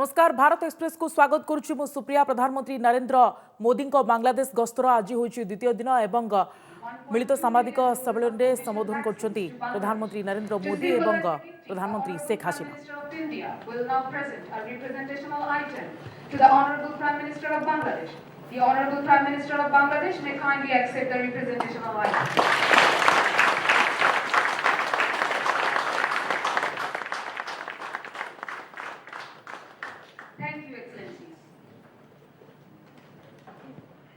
नमस्कार भारत एक्सप्रेस को स्वागत करुच्ची मु सुप्रिया। प्रधानमंत्री नरेंद्र मोदी बांग्लादेश गस्तर आज होइछि द्वितीय दिन एवं मिलित सामाजिक सम्मेलन में संबोधन करछंती प्रधानमंत्री नरेंद्र मोदी एवं प्रधानमंत्री Sheikh Hasina. The Honorable Prime Minister of Bangladesh may kindly accept the representational item. Thank you, Excellencies.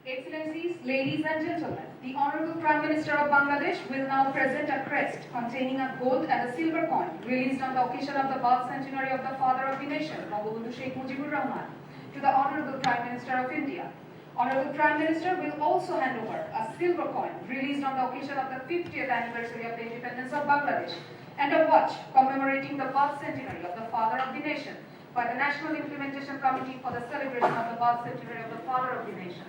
Excellencies, ladies and gentlemen, the Honorable Prime Minister of Bangladesh will now present a crest containing a gold and a silver coin released on the occasion of the birth centenary of the father of the nation, Bangabandhu Sheikh Mujibur Rahman, to the Honorable Prime Minister of India. Honorable Prime Minister will also hand over a silver coin released on the occasion of the 50th anniversary of the independence of Bangladesh and a watch commemorating the birth centenary of the father of the nation by the National Implementation Committee for the celebration of the birth centenary of the father of the nation.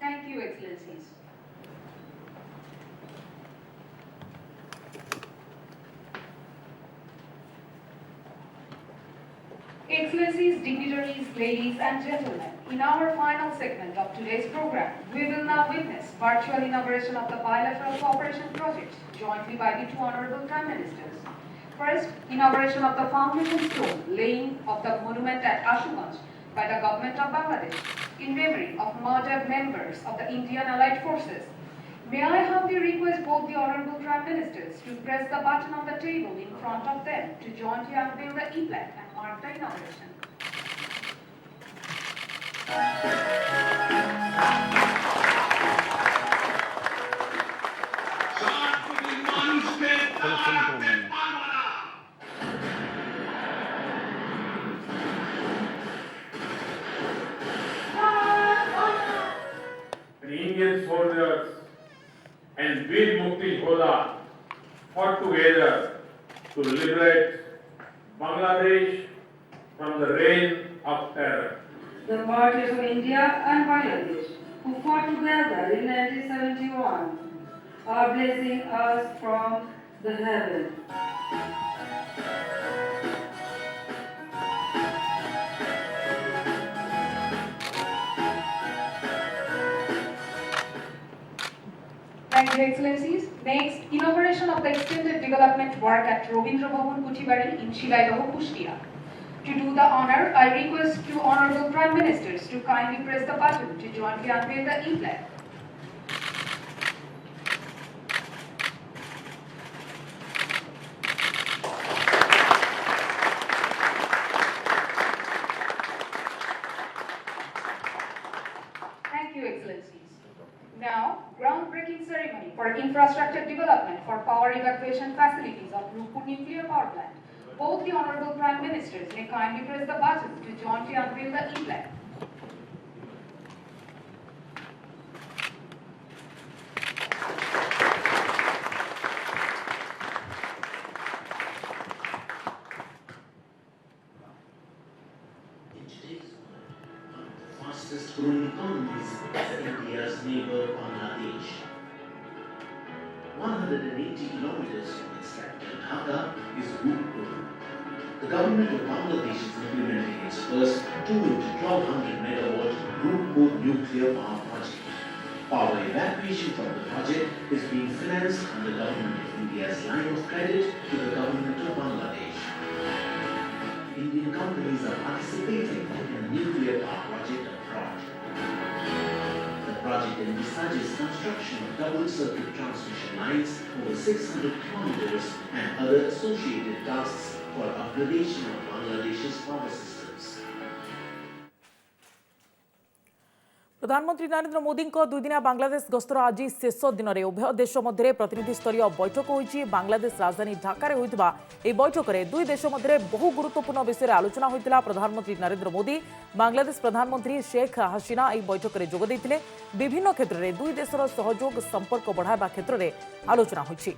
Thank you, Excellencies. Excellencies, dignitaries, ladies and gentlemen, in our final segment of today's program, we will now witness virtual inauguration of the bilateral cooperation project jointly by the two Honorable Prime Ministers. First, inauguration of the foundation stone laying of the monument at Ashuganj by the government of Bangladesh in memory of murdered members of the Indian Allied Forces. May I humbly request both the Honorable Prime Ministers to press the button on the table in front of them to jointly unveil the e-plaque and mark the inauguration. Indian soldiers and Veer Mukti Jodha fought together to liberate Bangladesh from the reign of terror. The martyrs of India and Bangladesh, who fought together in 1971, are blessing us from the heaven. Thank you, Excellencies. Next, inauguration of the extended development work at Robindra Bhavan Kuchibari in Shilaidaho, Kushtia. To do the honor, I request two Honorable Prime Ministers to kindly press the button to jointly unveil the e-plaque. Thank you, Excellencies. Now, groundbreaking ceremony for infrastructure development for power evacuation facilities of Rupur Nuclear Power Plant. Both the Honorable Prime Ministers may kindly press the button to jointly unveil the e-plaque. In today's world, one of the fastest growing economies is India's neighbor Bangladesh. 180 kilometers from its capital Dhaka is Rupur. The government of Bangladesh is implementing its first 2 into 1200 megawatt Rupur nuclear power project. Power evacuation from the project is being financed under the government of India's line of credit to the government of Bangladesh. Indian companies are participating in a nuclear power project abroad. The project It envisages construction of double-circuit transmission lines over 600 kilometers and other associated tasks for upgradation of Bangladesh's power systems. प्रधानमंत्री नरेंद्र मोदी दुईदिनिया बांग्लादेश गस्तर आज शेष दिन में उभय देश मध्य प्रतिनिधि स्तरीय बैठक होती। बांग्लादेश राजधानी ढाका होता बैठक में दुई देश मध्य बहु गुरुत्वपूर्ण विषय आलोचना होता। प्रधानमंत्री नरेंद्र मोदी बांग्लादेश प्रधानमंत्री शेख हसीना यह बैठक में जोग देते। विभिन्न क्षेत्र में दुई देशर सहयोग संपर्क बढ़ावा क्षेत्र में आलोचना होती।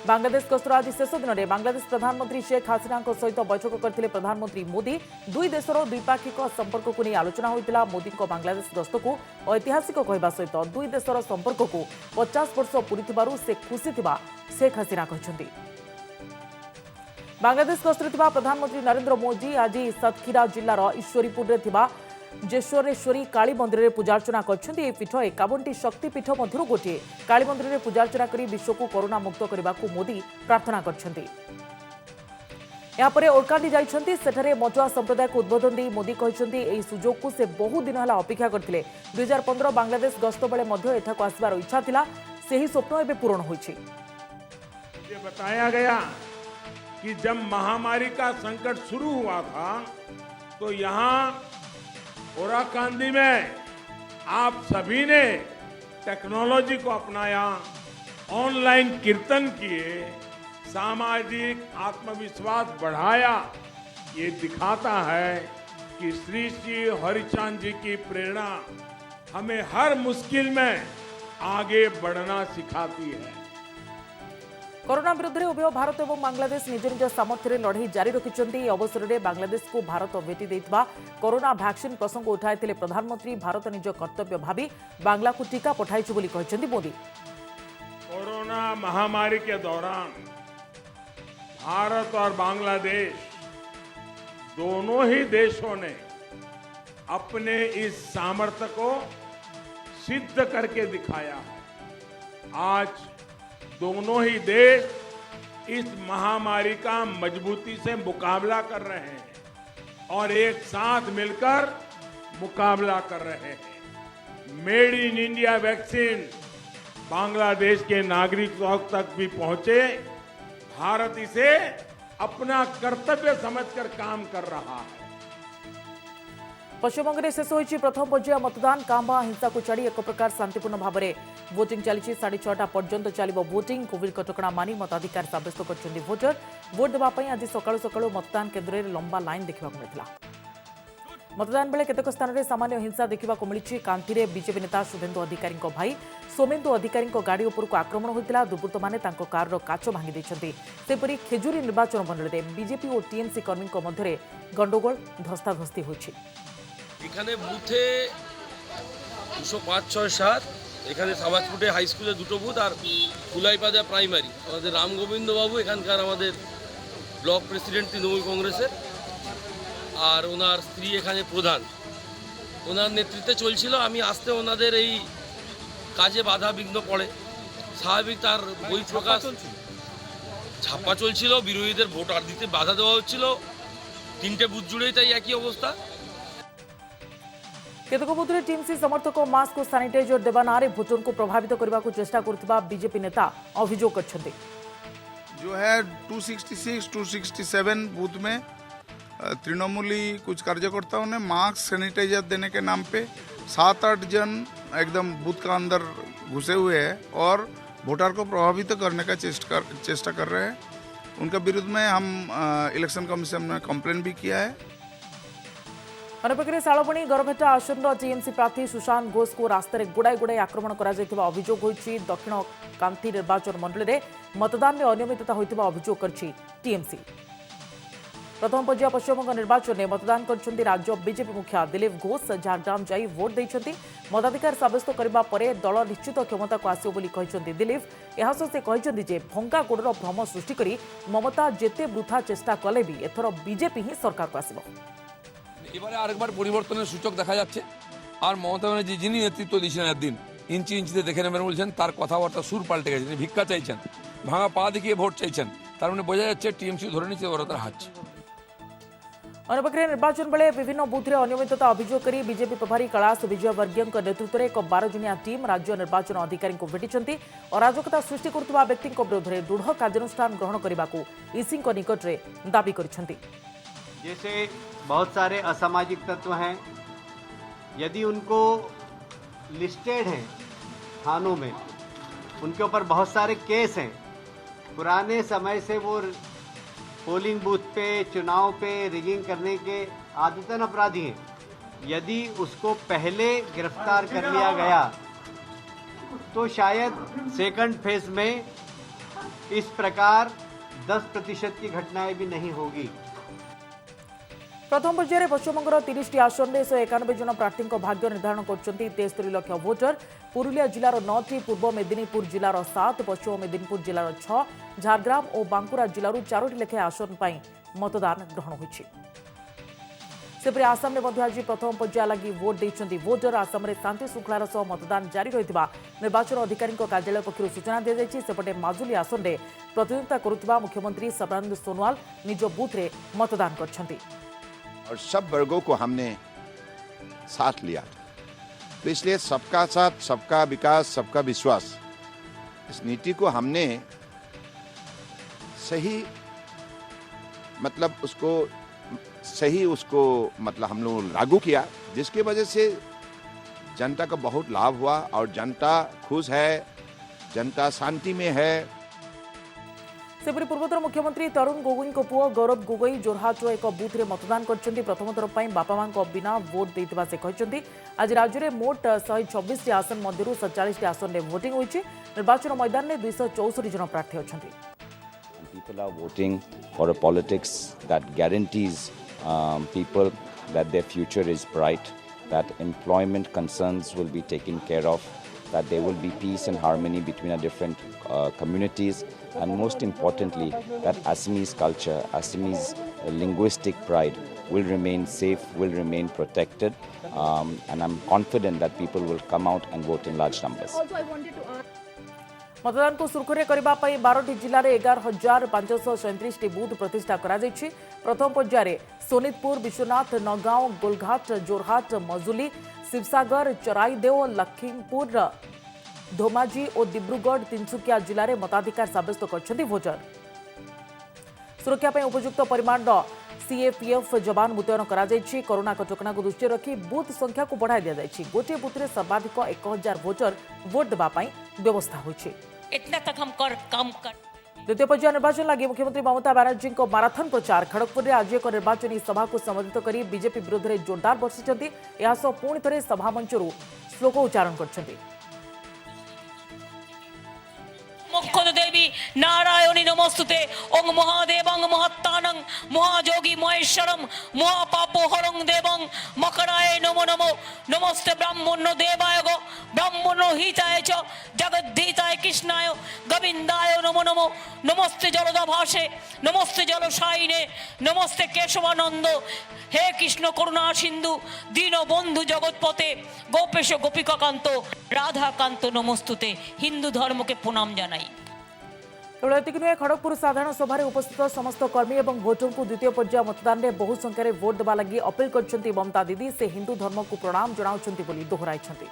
बांग्लादेश गस्तर आज शेष दिन में बांग्लादेश प्रधानमंत्री शेख हसीना सहित बैठक करते प्रधानमंत्री मोदी दुई देशर द्विपाक्षिक संपर्क को नहीं आलोचना होता। मोदी बांग्लादेश गस्त को ऐतिहासिक कहवा सहित दुई देशर संपर्क को 50 वर्ष पूरी से खुशी थिबा शेख हसीना कहते। बांग्लादेश गस्तर प्रधानमंत्री नरेंद्र मोदी आज सतखीरा जिलार ईश्वरीपुर में जेश्वरेश्वरी काली मंदिर में पूजार्चना करछन्ती। ए पीठ 51टी शक्तिपीठ मध्यरु गोटे। काली मंदिर में पूजार्चना करी विश्व को कोरोना मुक्त करने को मोदी प्रार्थना करछन्ती। यापर ओरकांडी जाइछन्ती। सेठारे मटुआ संप्रदाय को उद्बोधन दी मोदी कहछन्ती एही सुजोग को से बहु दिन हला अपेक्षा करथिले। 2015 बांग्लादेश गस्त बेले मध्य एठाको आसबार इच्छा थिला। सेही स्वप्न एबे पूर्ण होइछि। ये बताया गया कि जब महामारी का संकट शुरू हुआ था तो यहाँ ओराकांदी में आप सभी ने टेक्नोलॉजी को अपनाया, ऑनलाइन कीर्तन किए, सामाजिक आत्मविश्वास बढ़ाया। ये दिखाता है कि श्री श्री हरिचांद जी की प्रेरणा हमें हर मुश्किल में आगे बढ़ना सिखाती है। कोरोना विरुद्ध में उभय भारत और बांग्लादेश निज निज सामर्थ्य लड़ाई जारी रखिंट। अवसर में बांग्लादेश को भारत भेटी देथिबा कोरोना वैक्सीन प्रसंग उठाई प्रधानमंत्री भारत निज कर्तव्य भावी बांग्ला को टीका पठाइछु बोली कहछन्ती मोदी। कोरोना महामारी के दौरान भारत और बांग्लादेश दोनों ही देशों ने अपने इस सामर्थ्य को सिद्ध करके दिखाया है। आज दोनों ही देश इस महामारी का मजबूती से मुकाबला कर रहे हैं और एक साथ मिलकर मुकाबला कर रहे हैं। Made in India vaccine Bangladesh के नागरिकों तक भी पहुंचे। भारत इसे अपना कर्तव्य समझकर काम कर रहा है। पश्चिमबंग में शेष होइछि प्रथम पर्याय मतदान। कांबा हिंसा को छाड़ी एक प्रकार शांतिपूर्ण भाव में वोटिंग चली। 6:30 पर्यंत चलिबो वोटिंग। कोविड कटकणा मानि मताधिकार सब्यस्त करछन्ती भोटर। भोट देवाई आज सकाळु सकाळु मतदान केन्द्र में लंबा लाइन देखा मिलता। मतदान बेले केतेक स्थान में सामान्य हिंसा देखा मिली। कांति में बीजेपी नेता शुभेन्दु अधिकारी भाई सोमेन्दु अधिकारी गाड़ी उपरको आक्रमण होता। दुर्बृत्त मैंने कार काच भांगी देइछन्ती। सेपरि खेजुरी निर्वाचन मंडल में बीजेपी और टीएमसी कर्मी मध्य गंडगोल धस्ताधस्ती होइछि। এখানে বুথে 205, 6, 7 এখানে সাবাজপুটে হাই স্কুলে দুটো বুথ আর কুলাইপাদা প্রাইমারি। আমাদের রামগোবিন্দ বাবু এখানকার আমাদের ব্লক প্রেসিডেন্ট তৃণমূল কংগ্রেসের, আর ওনার স্ত্রী এখানে প্রধান। ওনার নেতৃত্বে চলছিল। আমি আসতে ওনাদের এই কাজে বাধা বিঘ্ন পড়ে। স্বাভাবিক তার বই প্রকাশ ছাপ্পা চলছিল, বিরোধীদের ভোট আর দিতে বাধা দেওয়া হচ্ছিল। 3টে বুথ জুড়েই তাই একই অবস্থা। केतक बुथरे टीएमसी समर्थक मास्क को सानिटाइजर देवा ना भोटर को प्रभावित करने को चेष्टा करथिबा बीजेपी नेता अभियोग करछन्ते। जो है 266, 267 बूथ में तृणमूली कुछ कार्यकर्ताओं ने मास्क सैनिटाइजर देने के नाम पे 7-8 जन एकदम बूथ का अंदर घुसे हुए हैं और वोटर को प्रभावित करने का चेष्टा कर रहे हैं। उनके विरुद्ध में हम इलेक्शन कमीशन में कंप्लेन भी किया है। अन्यपक्षे शालबणी गरभेटा आसन्न टीएमसी प्रार्थी सुशांत घोष को रास्तार गुड़ाई गुड़ाई आक्रमण कर अभियोग होइछि। दक्षिण कांति निर्वाचन मंडल में मतदान में अनियमितता होइतिबा अभियोग करछि टीएमसी। प्रथम पर्याय पश्चिमबंग निर्वाचन में मतदान करछन्ती राज्य बीजेपी मुखिया दिलीप घोष। झारग्राम जाई वोट देइछन्ती। मताधिकार सब्यस्त करबा परे दल निश्चित क्षमता को आसियो बोली कहछन्ती दिलीप। एहासो से कहछन्ती जे भंगा गोड़र भ्रम सृष्टि करी ममता जेते वृथा चेष्टा कले भी एथर बीजेपी ही सरकार को आसिबो। এবারে আরেকবার পরিবর্তনের সূচক দেখা যাচ্ছে। আর মমতা ব্যানার্জি যিনি নেতৃত্ব দিয়েছিলেন একদিন ইঞ্চি ইঞ্চিতে দেখে নেবেন বলছেন, তার কথাবার্তা সুর পাল্টে গেছে। তিনি ভিক্ষা চাইছেন, ভাঙা পা দেখিয়ে ভোট চাইছেন। তার মানে বোঝা যাচ্ছে টিএমসি ধরে নিচ্ছে ওরা তার হারছে। अन्यपक्षे निर्वाचन बेले विभिन्न बुथ्रे अनियमितता अभियोग कर बीजेपी प्रभारी कैलाश विजयवर्गीय नेतृत्व में एक 12 जनिया टीम राज्य निर्वाचन अधिकारी को भेटी अराजकता सृष्टि करुवा व्यक्ति विरोध में दृढ़ कार्यानुष्ठान ग्रहण करने को ईसी निकट में दाबी करिसेंति। जैसे बहुत सारे असामाजिक तत्व हैं, यदि उनको लिस्टेड हैं थानों में, उनके ऊपर बहुत सारे केस हैं, पुराने समय से वो पोलिंग बूथ पे चुनाव पे रिगिंग करने के आदतन अपराधी हैं, यदि उसको पहले गिरफ्तार कर लिया गया तो शायद सेकंड फेज में इस प्रकार 10% की घटनाएं भी नहीं होगी। प्रथम पर्यायर पश्चिमबंगर 30 आसन में 191 जन प्रार्थी भाग्य निर्धारण कर 73 लाख भोटर। पुरुलिया जिलार 9टी, पूर्व मेदिनीपुर जिलार 7, पश्चिम मेदिनीपुर जिलार 6, झारग्राम और बांकुरा जिलूर 4टी लेखाएं आसन पर मतदान ग्रहण होइछि। सेपरि आसाम में आज प्रथम पर्याय लगी भोट देइछन्ति भोटर। आसाम में शांति श्रृंखलार सह मतदान जारी रहितबा निर्वाचन अधिकारी कार्यालय पक्षरु सूचना दिया जायछि। सेपटे माजुली आसन में प्रतिद्वंदिता करुवा मुख्यमंत्री सर्बानंद सोनोवाल निज बूथ में मतदान करछन्ति और सब वर्गों को हमने साथ लिया था। तो इसलिए सबका साथ, सबका विकास, सबका विश्वास, इस नीति को हमने सही उसको हम लोग लागू किया, जिसकी वजह से जनता का बहुत लाभ हुआ और जनता खुश है, जनता शांति में है। सेपरि पूर्वोत्तर मुख्यमंत्री तरुण गोगोई को पुओ गौरव गोगोई जोरहाट एक बूथ में मतदान करछन्ति। प्रथम थर पर बापा मां बिना भोट देइतबा से कहछन्ति। आज राज्य में मोट 126 आसन मध्यरु 47 आसन में वोटिंग होइछि। निर्वाचन मैदान में 264 जन प्रार्थी अछन्ति। People are voting for a politics that guarantees people that their future is bright, that employment concerns will be taken care of, that there will be peace and harmony between our different communities, and most importantly, that Assamese culture, Assamese linguistic pride will remain safe, will remain protected, and I'm confident that people will come out and vote in large numbers. मतदान को सुरखुरे करबा पई 12टी जिल्ला रे 11,537 booth प्रतिष्ठा करा जायछि। प्रथम पर्यायर सोनितपुर, विश्वनाथ, नगांव, गोलघाट, जोरहाट, मजुली, शिवसागर, चराईदेव, लखीमपुर, धोमाजी और डिब्रुगढ़, तिनसुकिया जिल्ला रे मताधिकार साब्यस्त करछन्ति भोटर। सुरक्षा पई उपयुक्त परिमाण सीएपीएफ जवान मुतयन करा जायछि। कोरोना कटकणा को दृष्टि रखी बूथ संख्या को बढ़ाई दिया जायछि। गोटे बूथ रे सर्वाधिक 1000 भोटर वोट देबा पई व्यवस्था होइछि। इतना तक हम काम कर द्वितीय पर्याय निर्वाचन लगी मुख्यमंत्री ममता बनर्जी माराथन प्रचार। खड़गपुर में आज एक निर्वाचनी सभा को संबोधित कर बीजेपी विरोध में जोरदार बर्षिंट। यह पुणी थे सभा मंचर श्लोक उच्चारण कर देवी नारायणी नमस्तुते ओं महादेवं महत्तानं महाजोगी महेश्वरं महापापोहरं देवं मकराय नमो नमो नमस्ते ब्राह्मणो देवाय गो ब्राह्मणो हिताय च जगद्धिताय कृष्णाय गोविंदाय नमो नमो नमस्ते जलदाभासे नमस्ते जलशायिने नमस्ते केशवानंद हे कृष्ण करुणा सिंधु दीन बंधु जगतपते गोपेश गोपिकाकांत राधाकांत नमस्तुते हिंदू धर्म के प्रणाम जानाई। केवल एतिक नुहे, खड़गपुर साधारण सभा उपस्थित समस्त कर्मी और भोटर को द्वितीय पर्याय मतदान में बहु संख्यार भोट देवा लगी अपील करछन्ति ममता दीदी। से हिंदू धर्म को प्रणाम जनाउछन्ति बोली दोहराइछन्ति।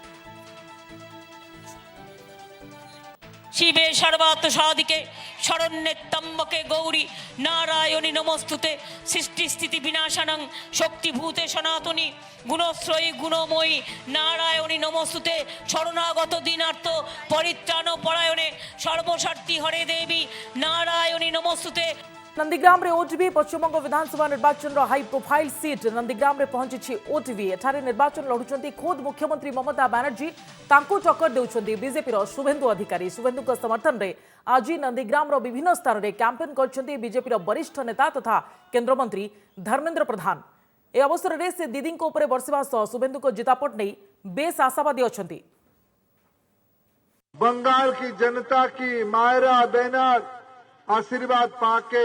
शिवे सर्वात् साधिके शरण्ये त्र्यंबके गौरी नारायणी नमस्तुते सृष्टि स्थिति विनाशनं शक्तिभूते सनातनी गुणश्रयी गुणमयी नारायणी नमस्तुते शरणागत दीनार्थ परित्राण परायणे सर्वशक्ति हरे देवी नारायणी नमस्तुते। नंदीग्राम रे ओटीवी पश्चिमबंग विधानसभा निर्वाचन हाई प्रोफाइल सीट नंदीग्राम रे पहुंची ओटीवी। एठारे निर्वाचन लड़ुचंती खुद मुख्यमंत्री ममता बनर्जी। तांको टक्कर देउछंती बीजेपी रो शुभेंदु अधिकारी। शुभेंदु को समर्थन रे आज नंदीग्राम रो विभिन्न स्थान रे कैंपेन करछंती बीजेपी रो वरिष्ठ नेता तथा केंद्र मंत्री धर्मेंद्र प्रधान। ए अवसर रे से दीदी को ऊपर बरसिबा सह शुभेंदु को जितापट नहीं बेस आशावादी अछंती। बंगाल की जनता की मायरा बैनर आशीर्वाद पाके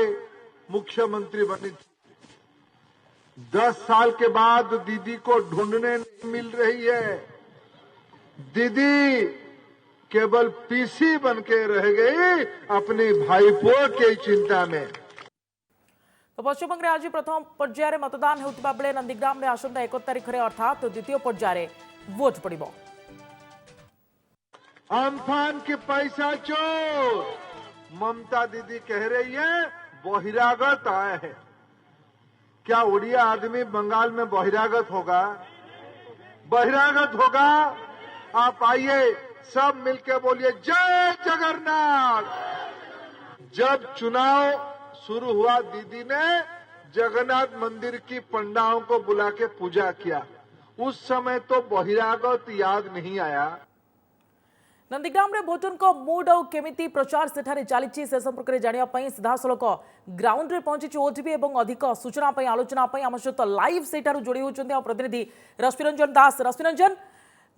मुख्यमंत्री बनी। 10 साल के बाद दीदी को ढूंढने नहीं मिल रही है। दीदी केवल पीसी बनके रह गई अपनी भाईपों की चिंता में। तो पश्चिमबंग में आज प्रथम पर्यायर मतदान होता बेले नंदीग्राम में आसंता 1 तारिख में अर्थात द्वितीय पर्यायर वोट पड़िबो। अम्फान के पैसा चोर ममता दीदी कह रही है बहिरागत आए हैं। क्या उड़िया आदमी बंगाल में बहिरागत होगा? बहिरागत होगा। आप आइए सब मिलके बोलिए जय जगन्नाथ। जब चुनाव शुरू हुआ दीदी ने जगन्नाथ मंदिर की पंडाओं को बुला के पूजा किया। उस समय तो बहिरागत याद नहीं आया। नंदीग्राम में भोटन को मूड और केमिति प्रचार सेठारे चली से संपर्क में जानापी सीधासलख ग्राउंड रे पहुंची ओटीवी और अधिक सूचना आलोचना आम सहित लाइव सेठार जोड़ी होती प्रतिनिधि रश्मिरंजन दास। रश्मिरंजन,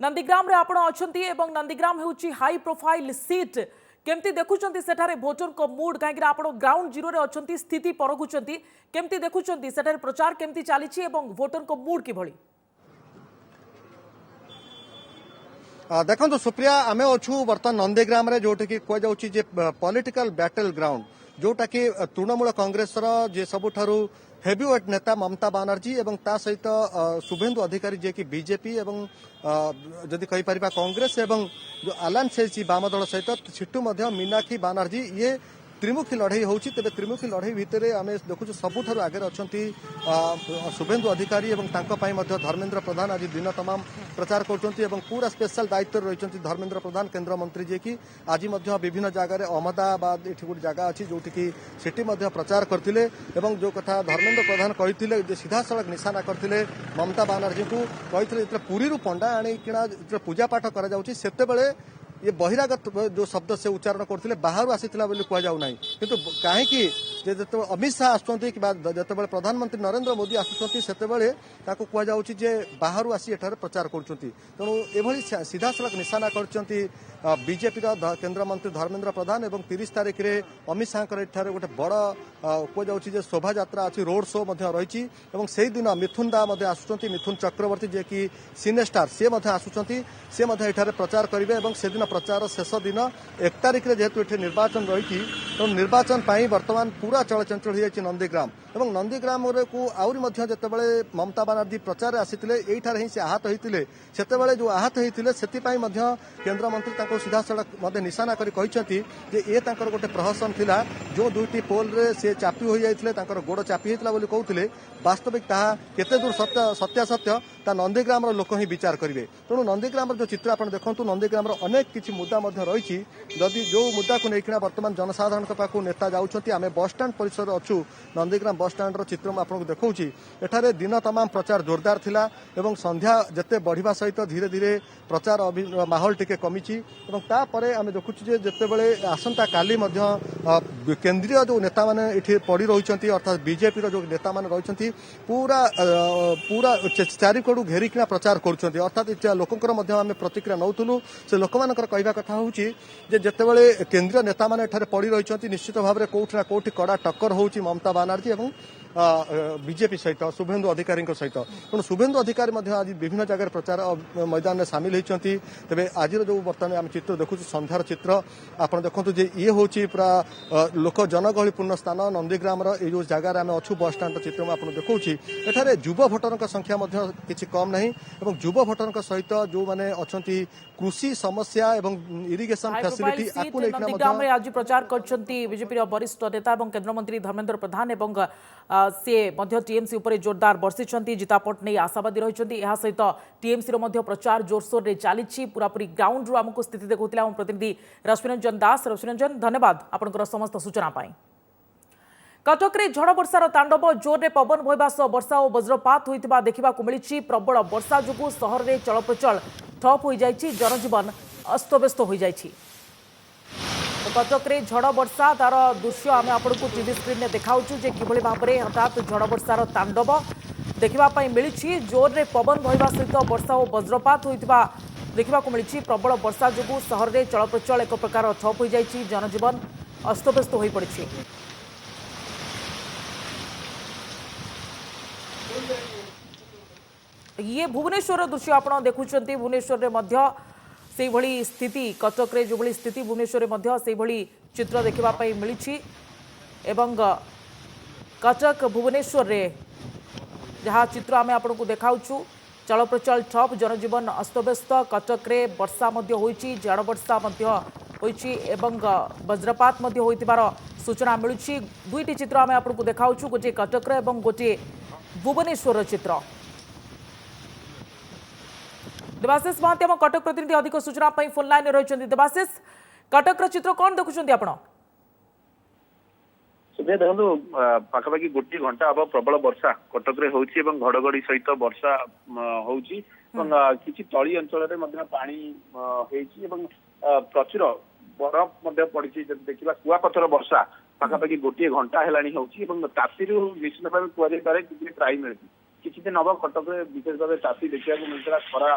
नंदीग्राम रे आपण अछंती एवं नंदीग्राम होची हाई प्रोफाइल सीट केमती देखुचंती सेठारे भोटन को मूड कहीं आपण ग्राउंड जीरो रे अछंती स्थिति परखुचंती केमती देखुचंती सेठारे प्रचार केमती चली एवं भोटन को मूड किभली? देखो सुप्रिया आम अच्छु बर्तमान नंदीग्राम जोटा कि कह पॉलिटिकल बैटल ग्राउंड जोटा कि तृणमूल कांग्रेस जे सबुठारु हेवीवेट नेता ममता बानर्जी एवं ता सहित शुभेन्दु अधिकारी जे कि बीजेपी एवं जदि कहि परिबा कांग्रेस एवं जो अलायंस है वाम दल सहित छिटू मीनाक्षी बानर्जी ये त्रिमुखी लड़ई होची। तेबे त्रिमुखी लड़ई भितर आम देखु सबुठारु आगे अछंती शुभेन्दु अधिकारी एवं तांको पई मध्य धर्मेन्द्र प्रधान आज दिन तमाम प्रचार करछंती एवं पूरा स्पेशल दायित्व रहिछंती धर्मेन्द्र प्रधान केंद्र मंत्री जे कि आज मध्य विभिन्न जगह अहमदाबाद एठी गोटे जगह अछि जोटी कि सेठी मध्य प्रचार करथिले एवं जो कथा धर्मेन्द्र प्रधान कहिथिले जे सीधा सड़क निशाना करथिले ममता बानर्जी को कहिथिले जते पुरी रु पंडा आनी किना पूजा पाठ करा जाउछि सेतेबेले ये बहिरागत जो शब्द से उच्चारण करते बाहर आसीला कहना किंतु कहीं अमित शाह आसुँच कि प्रधानमंत्री नरेंद्र मोदी आसुँच से कहुचे बाहर आसी एठार प्रचार करुँच तेणु एभली सीधा सड़क निशाना कर बीजेपी केंद्र मंत्री धर्मेन्द्र प्रधान एवं 30 तारिख में अमित शाह गोटे बड़ कहुचे शोभा यात्रा अच्छी रोड शो रही से दिन मिथुन दा आसुँच मिथुन चक्रवर्ती जे कि सिनेस्टार सी आसुँच सी प्रचार करेंगे से दिन प्रचार शेष दिन 1 तारिख में जेहेतु ये निर्वाचन रही तो निर्वाचन बर्तमान पूरा चलचंचल हो जाए नंदीग्राम एवं नंदीग्राम को आहरी जितेबाला ममता बानर्जी प्रचार आसीते यही से आहत होते से जो आहत होते से केन्द्र मंत्री सीधा सड़क निशाना कर ये गोटे प्रहसन थिला जो 2टी पोल रे से चापी हो जाते गोड़ चापी होता कहते वास्तविक केते दूर सत्यासत्य ता नंदीग्राम लोक ही विचार करेंगे। तेणु नंदीग्राम जो चित्र आप देखो नंदीग्राम अनेक किसी मुद्दा रही जदि जो मुद्दा को लेकिन बर्तमान जनसाधारण पाक नेता जाऊँच आम बस स्टाण्ड परिसर अच्छु नंदीग्राम बस स्टाण्ड चित्र आपको देखा एठारे दिन तमाम प्रचार जोरदार थिला एवं संध्या जिते बढ़िबा सहित धीरे धीरे प्रचार माहौल टिके कमी आम देखुचे जितेबाला आसंता काली केंद्रीय जो नेता मैंने ये पड़ रही अर्थात बीजेपी जो नेता मैंने रही पूरा पूरा चारिकड़ू घेरिकिना प्रचार करुँच अर्थात लोकंर आम प्रतिक्रिया नौलु से लोक कहवा कथा हूँ जितेबाला केंद्रीय नेता मैंने पड़ रही निश्चित भाव में कौटिना कौटि कड़ा टक्कर हो ममता बानर्जी एवं बीजेपी सहित शुभेन्दु अधिकारी सहित तेणु शुभेन्दु अधिकारी आज विभिन्न जगह प्रचार मैदान में सामिल होती तेज आज जो बर्तमान आम चित्र देखु संध्यार चित्र आप देखु ये हूँ पूरा लोक जनगहलीपूर्ण स्थान नंदीग्राम जो जगार आम अच्छु बस स्टाण्ड चित्र में आपको देखा एठारे युव भोटर संख्या किसी कम नहीं और युव भोटर सहित जो मैंने अच्छा कृषि समस्या एवं इरिगेशन फैसिलिटी नंदीग्राम आज प्रचार करछंती बीजेपी वरिष्ठ नेता और केंद्र मंत्री धर्मेन्द्र प्रधान एवं से टीएमसी उपर जोरदार बर्षिंट जितापट नहीं आशावादी रही सहित टीएमसी प्रचार जोरसोर रे चली पूरापूरी ग्राउंड रू आमको स्थिति देखा प्रतिनिधि रश्मिरंजन दास। रश्मिरंजन धन्यवाद आपंकर समस्त सूचना पाई। कटक रे झड़ वर्षार तांडव जोर रे पवन बहवा सह वर्षा और वज्रपात होइतिबा देखिबाकु मिलिछि। प्रबल वर्षा जोगु सहर रे चलप्रचल ठप हो जाइछि, जनजीवन अस्तव्यस्त हो जाइछि। कटक रे झड़ वर्षा तार दृश्य आम आपको टीवी स्क्रीन में देखाऊँ जे किभली भाव में हठात झड़ वर्षार तांडव देखा मिली। जोर रे पवन बहवा सहित वर्षा और वज्रपात होइतिबा देखा मिली। प्रबल वर्षा जोगु सहर रे चलप्रचल एक प्रकार ठप हो जाइछि, जनजीवन अस्तव्यस्त हो पड़ी। ये भुवनेश्वर दृश्य आप देखुंट भुवनेश्वर में से भली स्थिति कटक रे जो भली स्थिति भुवनेश्वर में से भली चित्र देखा मिली एवं कटक भुवनेश्वर रे जहाँ चित्र आम आपको देखाऊँ चल प्रचल ठप जनजीवन अस्तव्यस्त कटक रे वर्षा होईची झाड़ वर्षा होईची एवं वज्रपात होइतिबार सूचना मिलुची दुईटी चित्र आम आपको देखाऊँ गोटे कटक एवं गोटे भुवनेश्वर चित्र देवाशीष महांती आम कटक प्रतिनिधि अधिक सूचना फोन लाइन रही देवाशीष कटक चित्र कौन देखुं आप देखो पाखापाखि गोटे घंटा हम प्रबल वर्षा कटक होची घड़घड़ी सहित वर्षा होची किसी तली अंचल पानी प्रचुर बरफ पड़ी देखा कुआपथर वर्षा पाखापाखि गोटे घंटा है ताती निश्चित भाव कहुए कि प्राइम किसी दिन हम कटक विशेष भाव ताती देखा मिलता खरा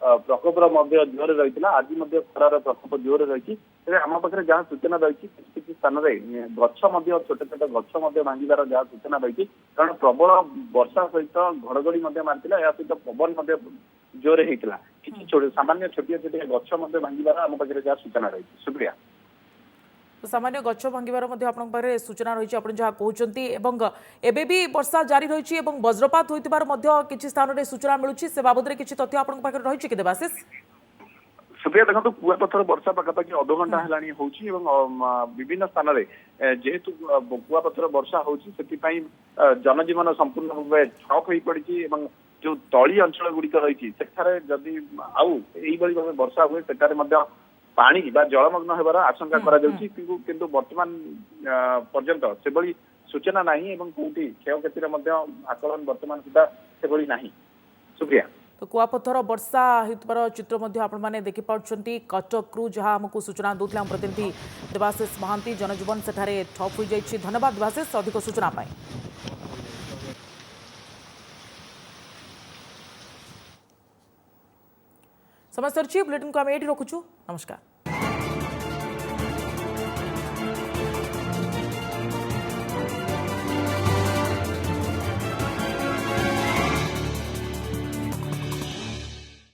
प्रकोपर जोर रही आज खरार प्रकोप जोर रही आम पाखे जहाँ सूचना रही किसी स्थान में गछ छोट छोट गछ भांगार जहाँ सूचना रही कारण प्रबल वर्षा सहित घड़घड़ी मारता या सहित पवन जोर होता किसी सामान्य छोटिया छोटिया गछ भांगार आम पाखे जहाँ सूचना रही सुप्रिया सामान्य गछ भांगार सूचना रही आप जहाँ कहते एबे भी वर्षा जारी रही वज्रपात होइतिबार किसी स्थान में सूचना मिलूँ से बाबद किसी तथ्य आपन पाखे रही कि देवाशीष सुप्रिया देखो कुआपथर वर्षा पाखापाखि अध घंटा है विभिन्न स्थान में जेहेतु कुआपथर वर्षा होती जनजीवन संपूर्ण भाव ठप हो पड़ी जो तली अंचल गुड़िक रही जदि आउ भाव वर्षा हुए सेठारे पानी बा जलमग्न होबार आशंका करा जाउछि किंतु वर्तमान पर्यंत से बड़ी सूचना नहीं कोटी क्षयक्षतिर आकलन वर्तमान सुधा से बड़ी नहीं सुप्रिया तो कुआपथर वर्षा होइतिबार चित्र आपने देखिपार्टी कटक रु जहाँ आमको सूचना दूसरे प्रतिनिधि देवाशीष महांती जनजीवन सेठारे ठप हो जाइछि धन्यवाद देवाशीष अधिक सूचना पाए समय सरची बुलेटिन को आम ये रखुचु नमस्कार।